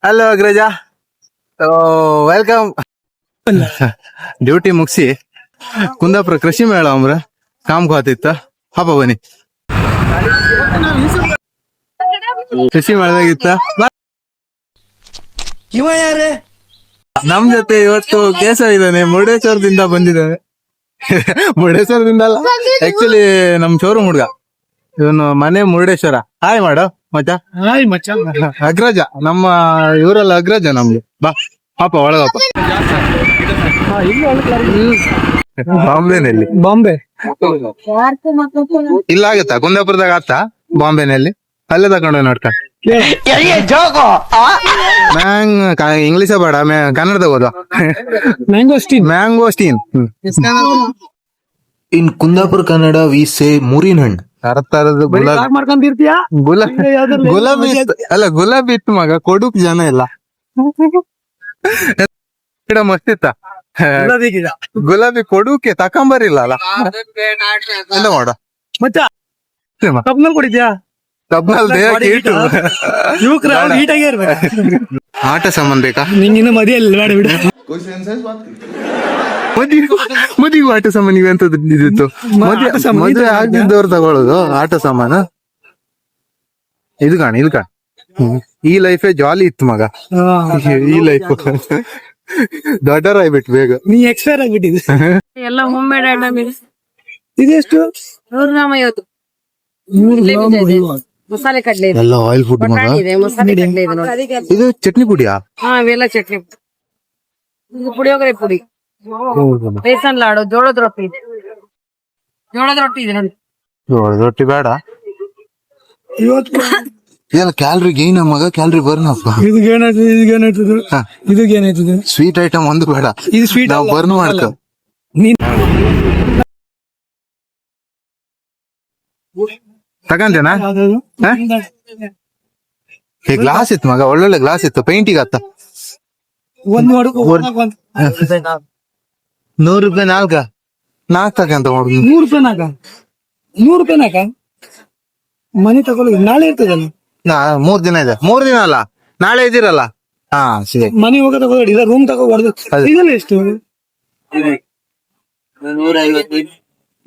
Hello ಅಗ್ರಜ, welcome. Duty ಮುಗಿಸಿ ಕುಂದಾಪುರ ಕೃಷಿ ಮೇಳ ಅಮ್ರ ಕಾಮ್ಗೆ ಹೋತಿತ್ತ. ಹಬ್ಬ ಬನ್ನಿ, ಕೃಷಿ ಮೇಳದಾಗಿತ್ತ. ಇವ ಯಾರೇ? ನಮ್ ಜೊತೆ ಇವತ್ತು ಕೇಶವ ಇದ್ದಾನೆ, ಮುರುಡೇಶ್ವರದಿಂದ ಬಂದಿದ್ದಾನೆ. ಮುರುಡೇಶ್ವರದಿಂದ ಅಲ್ಲ, ಆಕ್ಚುಲಿ ನಮ್ ಶೋರೂಮ್ ಹುಡ್ಗ ಇವನು, ಮನೆ ಮುರುಡೇಶ್ವರ. ಹಾಯ್ ಮಾಡೋ ಮಚ್ಚ. ಹಾಯ್ ಮಚ್ಚ. ಅಗ್ರಜ, ನಮ್ಮ ಇವರೆಲ್ಲ ಅಗ್ರಜ ನಮ್ಗೆ. ಬಾ ಪಾಪ ಒಳಗಪ್ಪ. ಬಾಂಬೆನಲ್ಲಿ? ಬಾಂಬೆ ಇಲ್ಲ ಆಗತ್ತಾ? ಕುಂದಾಪುರದಾಗ ಆತ? ಬಾಂಬೆನಲ್ಲಿ ಅಲ್ಲೇ ತಗೊಂಡು ನೋಡ್ಕ. ಇಂಗ್ಲಿಷ ಬೇಡ, ಕನ್ನಡದಾಗ ಓದ. Mangosteen. Mangosteen. In Kundapura Kannada we say ಮೂರಿನ ಹಣ್ಣು. ತರತರದ ಗುಲಾಬಿ ಮಾಡ್ಕೊಂಡಿರ್ತೀಯಾ? ಗುಲಾಬಿ ಇತ್ತು. ಅಲ್ಲ, ಗುಲಾಬಿ ಇತ್ತು ಮಗ, ಕೊಡುಕ್ ಜನ ಇಲ್ಲ. ಗಿಡ ಮಸ್ತಿತ್ತ, ಗುಲಾಬಿ ಕೊಡುಕೆ ತಕೊಂಬರಿಲ್ಲ ಅಲ್ಲ. ಎಂತ ಮಾಡ ಮಚ್ಚ, ಕಬ್ನಲ್ಲಿ ಕೊಡಿದ್ಯಾ? ಕಬ್ನಲ್ಲಿ ದೇಹಕ್ಕೆ ಇಟ್ಟು ಯುವಕರ ಹೀಟಾಗೆ ಇರ್ಬೇಕು. ಆಟ ಸಾಮಾನ್ ಬೇಕಾ ನಿಂಗಿನ್ನ ಮದಿಯಲ್ಲಿ ಬೇಡ ಬಿಡು. ಮದಿಗೂ ಆಟ ಸಾಮಾನ್ ಇವೆ ಅಂತದ್ದು ಇದಿತ್ತು. ಮದುವೆ ಆಗ್ತಿದ್ದವ್ರು ತಗೊಳ್ಳೋದು ಆಟ ಸಾಮಾನು. ಇದು ಕಾಣ, ಇದು ಕಾಣ. ಈ ಲೈಫೇ ಜಾಲಿ ಇತ್ತು ಮಗ. ಈ ಲೈಫ್ ದೊಡ್ಡರಾಯ್ಬಿಟ್ಟು ಬೇಗ. ನೀ ಎಕ್ಸ್ಪೈರ್ ಆಗ್ಬಿಟ್ಟಿದೆ. ಎಲ್ಲ ಹೋಮ್ ಮೇಡ್ ಐಟಮ್ ಇದೆ. ಇದೆಷ್ಟು? 150. ಮಸಾಲೆ ಕಡ್ಲೆ ಇದೆ, ಎಲ್ಲ ಆಯಿಲ್ ಫುಡ್ ಮಗ. ಬಟಾಣಿ ಇದೆ, ಮಸಾಲೆ ಕಡ್ಲೆ ಇದೆ ನೋಡಿ. ಇದು ಚಟ್ನಿ ಪುಡಿಯಾ? ಹಾ, ಇವೆಲ್ಲ ಚಟ್ನಿ. ಇದು ಪುಳಿಯೋಗರೆ ಪುಡಿ, ಬೇಸನ್ ಲಾಡು, ಜೋಳದ ರೊಟ್ಟಿ ಇದೆ. ಜೋಳದ ರೊಟ್ಟಿ ಇದೆ ನೋಡಿ. ರೊಟ್ಟಿ ಬೇಡ. ಇವತ್ತು ಇದೆಲ್ಲ ಕ್ಯಾಲ್ರಿ ಗೈನ್ ಮಗ, ಕ್ಯಾಲ್ರಿ ಬರ್ನಪ್ಪ. ಇದಕ್ಕೇನಾಯ್ತದೆ? ಸ್ವೀಟ್ ಐಟಮ್ ಒಂದು ಬೇಡ, ಇದು ಸ್ವೀಟ್ ನಾವು ಬರ್ನ್ ಮಾಡ್ಕೊ. ತಗಂತೇನಾ? ಗ್ಲಾಸ್ ಇತ್ತು ಮಗ, ಒಳ್ಳೊಳ್ಳೆ ಗ್ಲಾಸ್ ಇತ್ತು. ಪೇಂಟಿಗೆ ಆತ. 100 ರೂಪಾಯಿ ನಾಲ್ಕು ತಗಂತ. 100 ರೂಪಾಯಿ ನಾಕ? 100 ರೂಪಾಯಿ ನಾಕ? ಮನೆ ತಗೊಳ್ಳಿ, ನಾಳೆ ಇರ್ತದಲ್ಲ. 3 ದಿನ ಇದೆ. 3 ದಿನ ಅಲ್ಲ, ನಾಳೆ ಇದ್ದೀರಲ್ಲ. ಹಾ ಸರಿ. ಮನೆ ಹೋಗ ತಗೊಳ್ಳಿ, ಇಲ್ಲ ರೂಮ್ ತಗೋ ಹೊಡೆದು. ಇದೆಲ್ಲ ಎಷ್ಟು?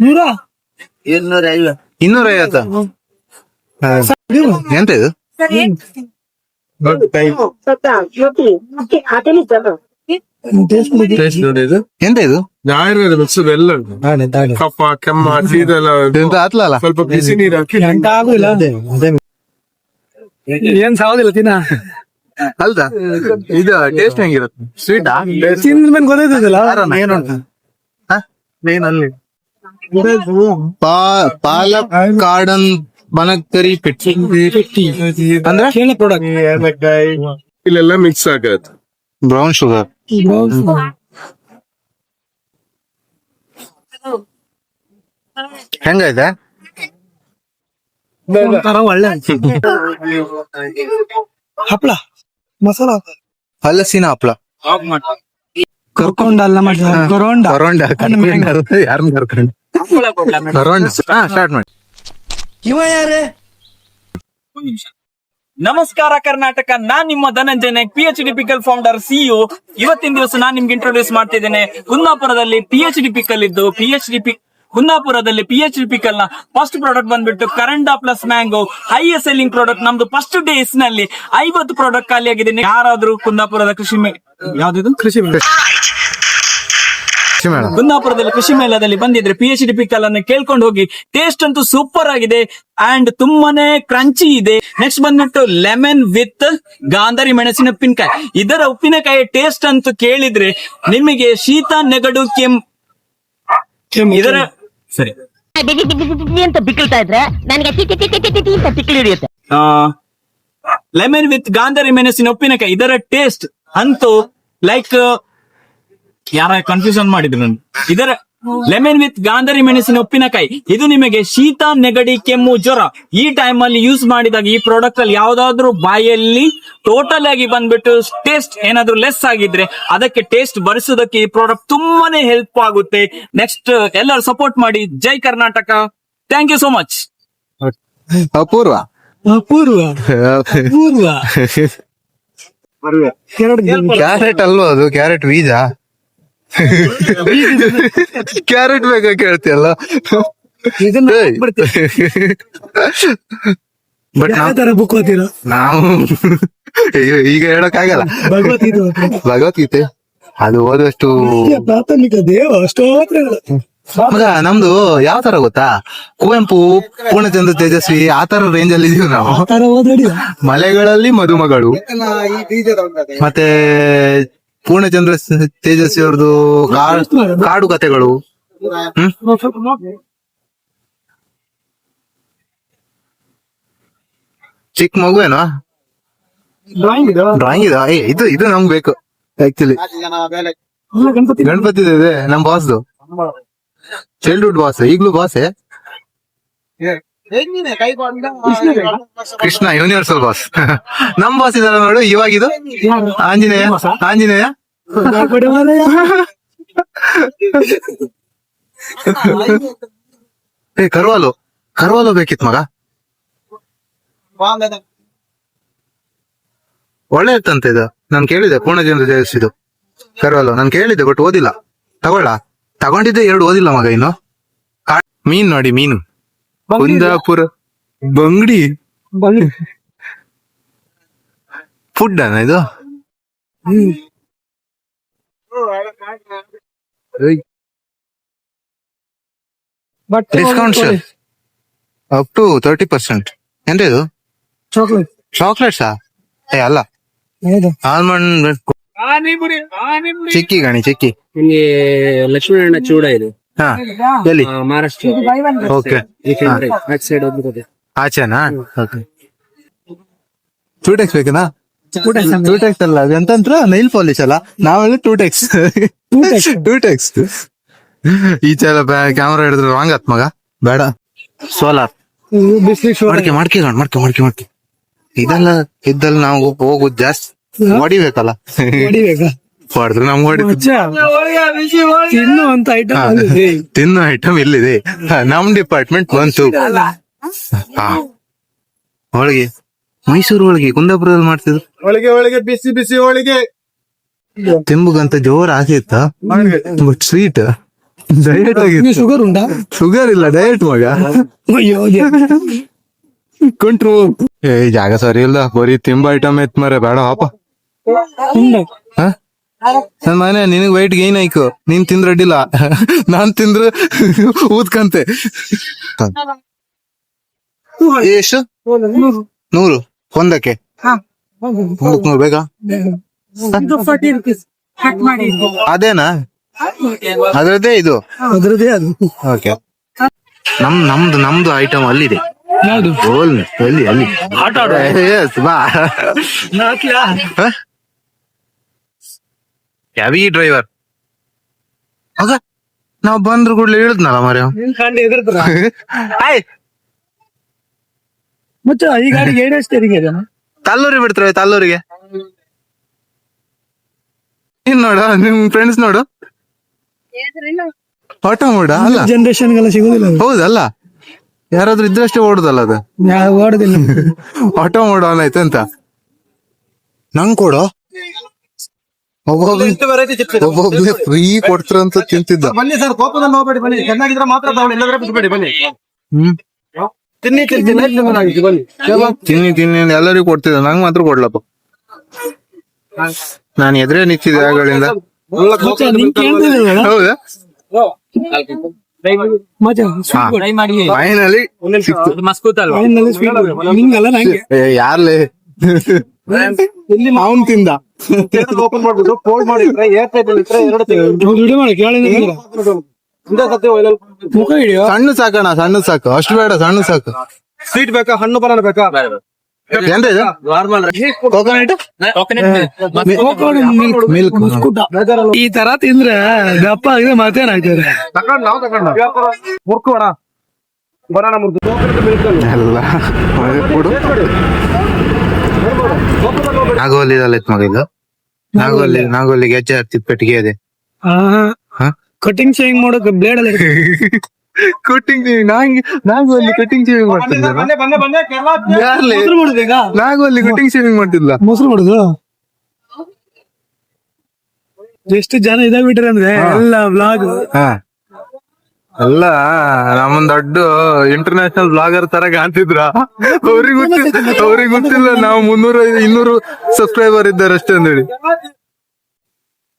250. ಎಂತ ಇದು? ಎಂತ ಇದು? ಆಯುರ್ವೇದ ಮಿಕ್ಸರ್ ಎಲ್ಲ ಕಫ ಕೆಮ್ಮ ಶೀತಲ ಎಂತ ಆತ್ಲಲ್ಲ? ಸ್ವಲ್ಪ ಬಿಸಿ ನೀರು ಹಾಕಿ ಎಂಟ ಆಗುದಿಲ್ಲ, ಏನ್ ಸಾವುದಿಲ್ಲ ತಿನ್ನ. ಅಲ್ದಾ? ಇದು ಟೇಸ್ಟ್ ಹೆಂಗಿರುತ್ತೆ? ಸ್ವೀಟಾ? ತಿಂದ ಮೇಲೆ ಗೊತ್ತಾಯ್ತದಲ್ಲ. ಏನಲ್ಲಿ ಪಾಲಕ್ ಕಾರ್ಡನ್ ಬನಕ್ಕರಿ ಪೆಟ್ಟಿ ಅಂದ್ರೆ ಕೇಳ ಪ್ರಾಡಕ್ಟ್. ಏಲಕ್ಕಾಯಿ ಇಲ್ಲೆಲ್ಲ ಮಿಕ್ಸ್ ಆಗತ್ತೆ. Brown sugar. ಹೆಂಗೈತೆ? ಒಂಥರ ಒಳ್ಳೆ ಹಪ್ಳ ಮಸಾಲ, ಹಲಸಿನ ಹಪ್ಳ. ಕರ್ಕೊಂಡಲ್ಲ ಮಾಡಿ ಕರೋಂಡ ಯಾರನ್ನ ಕರ್ಕೊಂಡು ಕರೋಂಡ. ಸ್ಟಾರ್ಟ್ ಮಾಡಿ. ಇವ ಯಾರೇ? ನಮಸ್ಕಾರ ಕರ್ನಾಟಕ, ನಾನ್ ನಿಮ್ಮ Dhananjaya Naik, PhD pickle founder, CEO. ಇವತ್ತಿನ ದಿವಸ ನಾನ್ ನಿಮ್ಗೆ ಇಂಟ್ರೊಡ್ಯೂಸ್ ಮಾಡ್ತಿದ್ದೇನೆ. ಕುಂದಾಪುರದಲ್ಲಿ PhD ಪಿಕಲ್ ಇದ್ದು, ಕುಂದಾಪುರದಲ್ಲಿ PhD ಪಿಕಲ್ ನ ಫಸ್ಟ್ ಪ್ರಾಡಕ್ಟ್ ಬಂದ್ಬಿಟ್ಟು ಕರಂಡ plus mango, highest selling product. ನಮ್ದು ಫಸ್ಟ್ ಡೇಸ್ ನಲ್ಲಿ 50 ಪ್ರಾಡಕ್ಟ್ ಖಾಲಿ ಆಗಿದೆ. ಯಾರಾದ್ರೂ ಕುಂದಾಪುರದ ಕುಂದಾಪುರದಲ್ಲಿ ಕೃಷಿ ಮೇಳದಲ್ಲಿ ಬಂದಿದ್ರೆ PhD ಪಿಕಲ್ ಅನ್ನು ಕೇಳ್ಕೊಂಡು ಹೋಗಿ. ಟೇಸ್ಟ್ ಅಂತೂ ಸೂಪರ್ ಆಗಿದೆ ಅಂಡ್ ತುಂಬಾನೇ ಕ್ರಂಚಿ ಇದೆ. ನೆಕ್ಸ್ಟ್ ಬಂದ್ಬಿಟ್ಟು ಲೆಮನ್ ವಿತ್ ಗಾಂಧಾರಿ ಮೆಣಸಿನ ಉಪ್ಪಿನಕಾಯಿ. ಇದರ ಉಪ್ಪಿನಕಾಯಿ ಟೇಸ್ಟ್ ಅಂತೂ ಕೇಳಿದ್ರೆ ನಿಮಗೆ ಶೀತ ನೆಗಡು ಇದರ ಸರಿ ಅಂತ ಬಿಕ್ಕಳ್ತಾ ಇದ್ರೆ ನನಗೆ ಪಿಕ್ಕಲ್ ಹಿಡಿಯುತ್ತೆ. ಲೆಮನ್ ವಿತ್ ಗಾಂಧಾರಿ ಮೆಣಸಿನ ಉಪ್ಪಿನಕಾಯಿ, ಇದರ ಟೇಸ್ಟ್ ಅಂತೂ ಲೈಕ್ ಯಾರ ಕನ್ಫ್ಯೂಷನ್ ಮಾಡಿದ್ರು. ಇದರ ಲೆಮನ್ ವಿತ್ ಗಾಂಧಾರಿ ಮೆಣಸಿನ ಉಪ್ಪಿನಕಾಯಿ ಇದು ನಿಮಗೆ ಶೀತ ನೆಗಡಿ ಕೆಮ್ಮು ಜ್ವರ ಈ ಟೈಮ್ ಅಲ್ಲಿ ಯೂಸ್ ಮಾಡಿದಾಗ ಈ ಪ್ರಾಡಕ್ಟ್ ಅಲ್ಲಿ ಯಾವ್ದಾದ್ರು ಬಾಯಲ್ಲಿ ಟೋಟಲ್ ಆಗಿ ಬಂದ್ಬಿಟ್ಟು ಟೇಸ್ಟ್ ಏನಾದ್ರು ಲೆಸ್ ಆಗಿದ್ರೆ ಅದಕ್ಕೆ ಟೇಸ್ಟ್ ಬರಿಸೋದಕ್ಕೆ ಈ ಪ್ರಾಡಕ್ಟ್ ತುಂಬಾನೇ ಹೆಲ್ಪ್ ಆಗುತ್ತೆ. ನೆಕ್ಸ್ಟ್ ಎಲ್ಲರೂ ಸಪೋರ್ಟ್ ಮಾಡಿ. ಜೈ Karnataka. Thank you so much. Apoorva. Carrot ಅಲ್ವಾ ಅದು? ಕ್ಯಾರೆಟ್ ಬೀಜ. ಕ್ಯಾರೆಟ್ ಬೇಕಾ ಕೇಳ್ತಿಯಲ್ಲ? ಇದನ್ನ ಬಟ್ ಯಾವ ತರ ಬುಕ್ ಓದ್ತೀರಾ? ನಾವು ಈಗ ಹೇಳಕ್ಕಾಗಲ್ಲ. ಭಗವದ್ಗೀತೆ ಭಗವದ್ಗೀತೆ ಅದು ಓದಷ್ಟು ಪ್ರಾಥಮಿಕ ದೇವ ಸ್ತೋತ್ರಗಳು. ಮಗ ನಮ್ದು ಯಾವ ತರ ಗೊತ್ತಾ? ಕುವೆಂಪು, ಪೂರ್ಣಚಂದ್ರ ತೇಜಸ್ವಿ ಆ ತರ ರೇಂಜ್ ಅಲ್ಲಿ ಇದೀವಿ ನಾವು. ಆ ತರ ಓದ್ಬೇಡಿ. ಮಲೆಗಳಲ್ಲಿ ಮದುಮಗಳು, ಮತ್ತೆ ಪೂರ್ಣಚಂದ್ರ ತೇಜಸ್ವಿ ಅವ್ರದ್ದು ಕಾಡು ಕಥೆಗಳು. ಚಿಕ್ಕ ಮಗುವೇನೋ ಡ್ರಾಯಿಂಗ್ ಇದು ಇದು ನಮ್ಗೆ ಬೇಕು ಆಕ್ಚುಲಿ. ಗಣಪತಿ ಇದೆ ನಮ್ ಬಾಸ್ದು, ಚೈಲ್ಡ್ಹುಡ್ ಬಾಸ್, ಈಗ್ಲೂ ಬಾಸೇ. Krishna universal boss. ನಮ್ ಬಾಸ್ ಇದಾರ ನೋಡು ಇವಾಗಿದು. ಆಂಜನೇಯ ಆಂಜನೇಯ ಕರ್ವಾಲು ಕರ್ವಾಲು ಬೇಕಿತ್ ಮಗ. ಒಳ್ಳೆ ಇರ್ತಂತೆ ಇದು. ನಾನ್ ಕೇಳಿದೆ ಪೂರ್ಣಚಂದ್ರ ತೇಜಸ್ವಿದು ಕರ್ವಾಲು ನಾನ್ ಕೇಳಿದ್ದೆ, ಬಟ್ ಓದಿಲ್ಲ. ತಗೊಂಡಿದ್ದೆ 2 ಓದಿಲ್ಲ ಮಗ ಇನ್ನು. ಮೀನ್ ನೋಡಿ, ಮೀನು ಕುಂದಾಪುರ ಬಂಗಡಿ ಫುಡ್ ಅನ್ನ ಇದು. Discount up to 30%. ಎಂತ ಇದು? ಚಾಕ್ಲೇಟ್ ಚಾಕ್ಲೇಟ್ಸಾ? ಅಲ್ಲ, ಆಲ್ಮಂಡ್ ಚಿಕ್ಕಿ ಗಣಿ ಚಿಕ್ಕಿ. ನಿಮ್ಗೆ ಲಕ್ಷ್ಮೀನಾರಾಯಣ ಚೂಡ ಇದೆ. ಹಾ, ಎಲ್ಲಿ? ಮಹಾರಾಷ್ಟ್ರ. ಓಕೆ, ಬ್ಯಾಕ್ ಸೈಡ್ ಹೋಗ್ಬಿಟ್ಟದೆ. ಆಚೆನಾ? ಓಕೆ. ಟೂಟೆಕ್ಸ್ ಬೇಕನಾ? ಟೂಟೆಕ್ಸ್ ಅಲ್ಲ, ಎಂತಂತ್ರ ನೈಲ್ ಪಾಲಿಶ್ ಅಲ್ಲ, ನಾವೆಲ್ಲ ಟೂಟೆಕ್ಸ್. ಟೂಟೆಕ್ಸ್ ಈಚೆ ಎಲ್ಲ ಕ್ಯಾಮ್ರಾ ಹಿಡಿದ್ರೆ ರಾಂಗ್ ಆತ್ ಮಗ. ಬೇಡ, ಸೋಲಾರ್ ಮಾಡ್ಕೆ ಇದೆಲ್ಲ ಇದ್ದಲ್ಲಿ ನಾವು ಹೋಗುದು ಜಾಸ್ತಿ. ಹೊಡಿಬೇಕಲ್ಲ, ಹೊಡೆದ್ರೆ ನಮ್ಗೆ ತಿನ್ನು ಅಂತ ಐಟಮ್ ತಿನ್ನೋ ಐಟಮ್ ಎಲ್ಲಿದೆ? ನಮ್ ಡಿಪಾರ್ಟ್ಮೆಂಟ್ ಬಂತು. ಹೋಳಿಗೆ, ಮೈಸೂರು ಹೋಳಿಗೆ ಕುಂದಾಪುರದಲ್ಲಿ ಮಾಡ್ತಿದ್ರು. ಒಳಗೆ ಬಿಸಿ ಬಿಸಿ ಹೋಳಿಗೆ. ತಿಂಬುಗಂತ ಜೋರ್ ಆಸೆ ಇತ್ತ, ಬಟ್ ಸ್ವೀಟ್ ಡಯಟ್ ಆಗಿತ್ತು. ಶುಗರ್ ಉಂಟಾ? ಶುಗರ್ ಇಲ್ಲ, ಡಯಟ್ ಮಗ. ಕಂಟ್ರೋಲ್. ಜಾಗ ಸರಿ ಇಲ್ಲ, ಬರೀ ತಿಂಬ ಐಟಮ್ ಐತ್ ಮರೆ. ಬೇಡ ಹಾಪ. ನನ್ ಮನೆ ನಿನಗ್ ವೈಟ್ ಗೈನ್ ಆಯ್ಕು, ನೀನ್ ತಿಂದ್ರ ಅಡ್ಡಿಲ್ಲ, ನಾನ್ ತಿಂದ್ರ ಊದ್ಕಂತೆ. ಎಷ್ಟು? 100 ಒಂದಕ್ಕೆ? 100 ಬೇಕಾ? ಅದೇನಾ? ಅದ್ರದ್ದೇ ಇದು? ಅದ್ರದ್ದೇ ಅದು. ಓಕೆ. ನಮ್ದು ಐಟಮ್ ಅಲ್ಲಿದೆ. ಯಾವ್ದು? ಅಲ್ಲಿ ಬಾ. ಕ್ಯಾಬಿ ಡ್ರೈವರ್ ಆಗ ನಾವ್ ಬಂದ್ರು ಕೂಡ್ಲೆ ಇಳಿದ್ನಲ್ಲ ಮರ. ಮತ್ತೆ ಈ ಗಾಡಿಗೆ ಏನೇ ಸ್ಟೇರಿಂಗ್ ಇದೆ? ತಲ್ಲೂರಿಗೆ ಬಿಡ್ತಾರೆ, ತಲ್ಲೂರಿಗೆ. ಇನ್ ನೋಡ ನಿಮ್ ಫ್ರೆಂಡ್ಸ್ ನೋಡು, ಆಟೋ ಮೋಡ ಅಲ್ಲ, ಜನರೇಷನ್ಗೆಲ್ಲ ಸಿಗುದಿಲ್ಲ. ಹೌದಲ್ಲ, ಯಾರಾದ್ರೂ ಇದ್ರಷ್ಟೇ ಓಡುದಲ್ಲ ಅದು. ಓಡುದಿಲ್ಲ. ಆಟೋ ಮೋಡ ಆಯ್ತು ಅಂತ ನಂಗ್ ಕೊಡು. ಒಬ್ಬೊಬ್ಳೆ ಫ್ರೀ ಕೊಡ್ತಾರಂತ ತಿಂತಿದ್ದ. ಬನ್ನಿ ಸರ್, ಕೋಪದಲ್ಲಿ ಹೋಗ್ಬೇಡಿ, ಬನ್ನಿ. ಚೆನ್ನಾಗಿದ್ರೆ ಮಾತ್ರ ತಗೊಳ್ಳಿ, ಇಲ್ಲದ್ರೆ ಬಿಟ್ಬೇಡಿ, ಬನ್ನಿ. ತಿನ್ನಿ ತಿನ್ನಿ ಎಲ್ಲರಿಗೂ ಕೊಡ್ತಿದ್ದ, ನಂಗ್ ಮಾತ್ರ ಕೊಡ್ಲಪ್ಪ. ನಾನು ಎದುರೇ ನಿಂತಿದ್ದೆ ಆಗಳಿಂದ. ಹೌದಾ? ಫೈನಲಿ ಮಸ್ಕೂತ್ ಅಲ್ವಾ? ಯಾರ್ಲೆ ಅವನ್ ತಿಂದ. ಓಪನ್ ಮಾಡ್ಬಿಟ್ಟು ಫೋಲ್ಡ್ ಮಾಡಿದ್ರೆ ವಿಡಿಯೋ ಮಾಡಿ ಕೇಳಿ. ಮುಖ ಹಿಡಿಯೋ. ಸಣ್ಣ ಸಾಕಣ, ಸಣ್ಣ ಸಾಕು, ಅಷ್ಟು ಬೇಡ, ಸಣ್ಣ ಸಾಕು. ಸ್ವೀಟ್ ಬೇಕಾ, ಹಣ್ಣು ಬನಾನ ಬೇಕಾ? ಎಂತ ಇದು? Coconut milk. ಈ ತರ ತಿಂದ್ರೆ ದಪ್ಪ ಆಗಿದೆ, ಮತ್ತೇನಾಗ್ತದೆ? ನಾವು ತಗೊಂಡ ಮುರ್ಕೋಣ ಬನಾನ ಮುರ್ದು ಎಲ್ಲ ಕೊಡು. ನಾಗೋಲಿದಲ್ಲ ಮಗ ಇದು. ನಾಗೋಲಿ ಗೆಜ್ಜೆ ಹತ್ತಿದ ಪೆಟ್ಟಿಗೆ ಇದೆ. ಕಟಿಂಗ್ ಶೇವಿಂಗ್ ಮಾಡೋಕೆ ಬ್ಲೇಡ್ ಅಲ್ಲ. ಕಟಿಂಗ್ ನಾಗೋಲಿ ಕಟಿಂಗ್ ಶೇವಿಂಗ್ ಮಾಡ್ತಿದ್ದ. ಯಾರ್ಲಿ ನಾಗೋಲಿ ಕಟಿಂಗ್ ಶೇವಿಂಗ್ ಮಾಡ್ತಿದ್ಲ? ಮೊಸರು ಮಾಡುದು ಎಷ್ಟು ಜನ ಇದಾಗ್ಬಿಟ್ರೆ ಅಂದ್ರೆ ಎಲ್ಲ ವ್ಲಾಗ್ ಹಾ ಎಲ್ಲ ನಮ್ಮನ್ ದೊಡ್ಡ ಇಂಟರ್ನ್ಯಾಷನಲ್ ಬ್ಲಾಗರ್ ತರ ಕಾಣ್ತಿದ್ರ. ಅವ್ರಿಗೆ ಗೊತ್ತಿಲ್ಲ ನಾವು 300-200 ಸಬ್ಸ್ಕ್ರೈಬರ್ ಇದ್ದಾರೆ ಅಷ್ಟೇ ಅಂದೇಳಿ.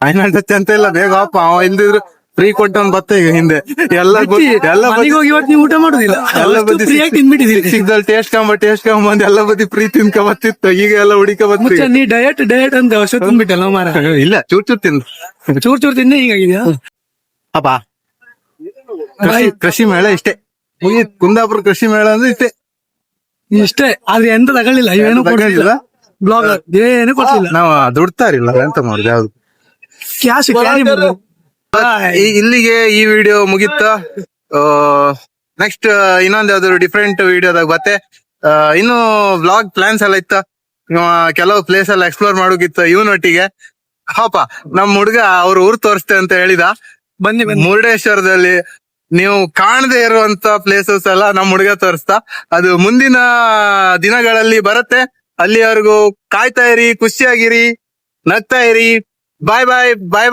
ಫೈನಲ್ ಟಚ್ ಅಂತ ಇಲ್ಲ, ಬೇಗ ಅಪ್ಪ ಅವ ಇಲ್ದಿದ್ರು ಫ್ರೀ ಕೊಟ್ಟವನ್ ಬತ್ತ ಈಗ ಹಿಂದೆ ಎಲ್ಲ ಮನೆಗೆ ಹೋಗಿ ಇವತ್ತು ನೀವು ಊಟ ಮಾಡುದಿಲ್ಲ, ಎಲ್ಲ ಬದಿ ಫ್ರೀಯಾಗಿ ತಿನ್ಬಿಟ್ಟಿದ್ದೀರಿ. ಸಿಗ್ದಲ್ಲಿ ಟೇಸ್ಟ್ ಬಂದ್ ಎಲ್ಲ ಬದಿ ಫ್ರೀ ತಿನ್ಕ ಬತ್ತಿತ್ತು, ಈಗ ಎಲ್ಲ ಹುಡಿಕ ಬತ್ತ. ನೀ ಡಯಟ್ ಅಂತ ಔಷಧ ತಿನ್ಬಿಟ್ಟಲ್ಲ ಮಾರ. ಇಲ್ಲ ಚೂರ್ ತಿಂದು ಚೂರ್ ತಿಂದೆ ಹೀಗಾಗಿದ್ಯಾ? ಅಪ್ಪ ಕೃಷಿ ಮೇಳ ಇಷ್ಟೇ ಮುಗಿತ್. ಕುಂದಾಪುರ ಕೃಷಿ ಮೇಳ ಅಂದ್ರೆ ಇಷ್ಟೇ. ಇಷ್ಟೇ, ಆದ್ರೆ ಎಂತ ತಗೊಳ್ಳಿಲ್ಲ, ಏನು ಕೊಡ್ಲಿಲ್ಲ. ಬ್ಲಾಗರ್ ಏನು ಕೊಡ್ಲಿಲ್ಲ. ನಾವ್ ದುಡ್ತಾರಿಲ್ಲ ಎಂತ ಮಾಡುದು ಯಾವ್ದು. ಕ್ಯಾಶ್ ಕ್ಯಾರಿ ಇಲ್ಲಿಗೆ ಈ ವಿಡಿಯೋ ಮುಗಿತ್ತ. ನೆಕ್ಸ್ಟ್ ಇನ್ನೊಂದ್ ಯಾವ್ದಾದ್ರು ಡಿಫ್ರೆಂಟ್ ವಿಡಿಯೋದಾಗ ಬತ್ತೆ. ಇನ್ನು ವ್ಲಾಗ್ ಪ್ಲಾನ್ಸ್ ಎಲ್ಲ ಇತ್ತ, ಕೆಲವು ಪ್ಲೇಸ್ ಎಲ್ಲ ಎಕ್ಸ್ಪ್ಲೋರ್ ಮಾಡೋಕಿತ್ತ ಇವನೊಟ್ಟಿಗೆ. ಹಾಪ ನಮ್ ಹುಡ್ಗ ಅವ್ರ ಊರ್ ತೋರಿಸ್ತೆ ಅಂತ ಹೇಳಿದ. ಬನ್ನಿ ಮುರುಡೇಶ್ವರದಲ್ಲಿ ನೀವು ಕಾಣದೇ ಇರುವಂತ ಪ್ಲೇಸಸ್ ಎಲ್ಲ ನಮ್ ಹುಡುಗ ತೋರಿಸ್ತಾ. ಅದು ಮುಂದಿನ ದಿನಗಳಲ್ಲಿ ಬರುತ್ತೆ. ಅಲ್ಲಿವರೆಗೂ ಕಾಯ್ತಾ ಇರಿ, ಖುಷಿಯಾಗಿರಿ, ನಗ್ತಾ ಇರಿ. ಬಾಯ್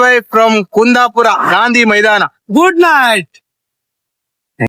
ಬಾಯ್ ಫ್ರಮ್ ಕುಂದಾಪುರ ಗಾಂಧಿ ಮೈದಾನ. Good night.